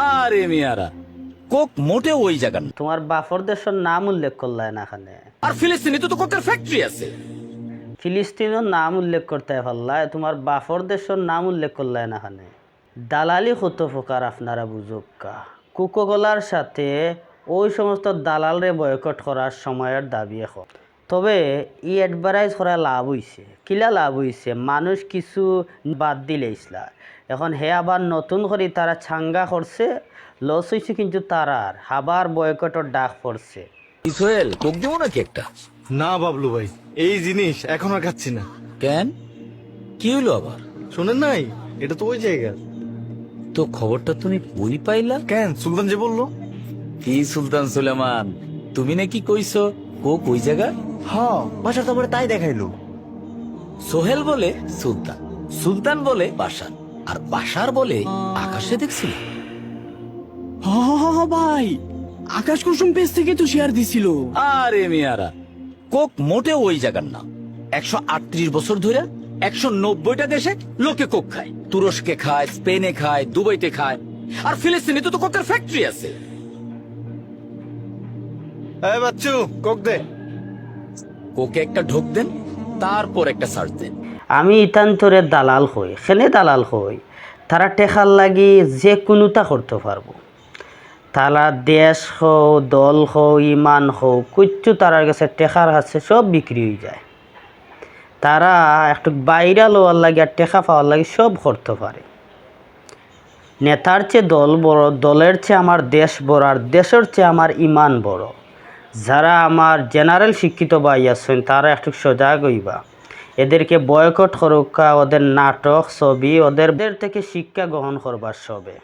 আরে মিয়ারা, কোক মোটেও ওই জায়গা না। তোমার বাফর দেশের নাম উল্লেখ করলে না এখানে। আর ফিলিস্তিনে তো কোকের ফ্যাক্টরি আছে। ফিলিস্তিনের নাম উল্লেখ করতে পারলায়, তোমার বাফর দেশের নাম উল্লেখ করলে না এখানে। দালালি কত প্রকার আপনারা বুঝুকা। কোকোকোলার সাথে ওই সমস্ত দালালরে বয়কট করার সময়ের দাবি এখন। তবে ই অ্যাডভারাইজ করা লাভ হইছে। কিলা লাভ হইছে, মানুষ কিছু বাদ দিলে ইসলা এখন হে আবার নতুন করে তারা ছাঙ্গা করছে, লস হয়েছে কিন্তু তারার আবার বয়কটের ডাক পড়ছে। সোহেল, কোক দেবো নাকি একটা? না বাবলু ভাই, এই জিনিস এখন আর খাচ্ছি না। কেন, কি হইলো আবার? শোনেন নাই, এটা তো ওই জায়গা। তো খবরটা তুমি বই পাইলা কেন, সুলতান যে বললো। কি সুলতান সুলেমান, তুমি নাকি কইছো কোক ওই জায়গা? হ্যাঁ, বাসার তো আমার তাই দেখাইলো। সোহেল বলে সুলতান, সুলতান বলে বাসার, আর বাসার বলে আকাশে দেখছিল। ভাই, আকাশ কুসুম পেজ থেকে তো শেয়ার দিছিল। আরে মিয়ারা, কোক মোটেও ওই জায়গার না। 138 বছর ধরে 190টা দেশে লোকে কোক খায়। তুরস্কে খায়, স্পেনে খায়, দুবাইতে খায়। আর ফিলিস্তিনে তো কোকের ফ্যাক্টরি আছে। এই বাচ্চু, কোক দে। কোকে একটা ঢোক দেন, তারপর একটা সার্চ দেন। আমি ইতান্তরে দালাল হই, সেনে দালাল হই। তারা টেকার লাগি যে কোনোটা করতে পারবো। তারা দেশ হও, দল হও, ইমান হও, কিচ্ছু তারার কাছে টেকার কাছে সব বিক্রি হয়ে যায়। তারা একটু বাইরা লওয়ার লাগে আর টেকা পাওয়ার লাগে সব করতে পারে। নেতার চেয়ে দল বড়, দলের চেয়ে আমার দেশ বড়, আর দেশের চেয়ে আমার ইমান বড়। যারা আমার জেনারেল শিক্ষিত ভাই আছেন তারা একটু সজাগ হইবা। এদেরকে বয়কট করুকা, ওদের নাটক ছবি ওদের থেকে শিক্ষা গ্রহণ করবার সবে।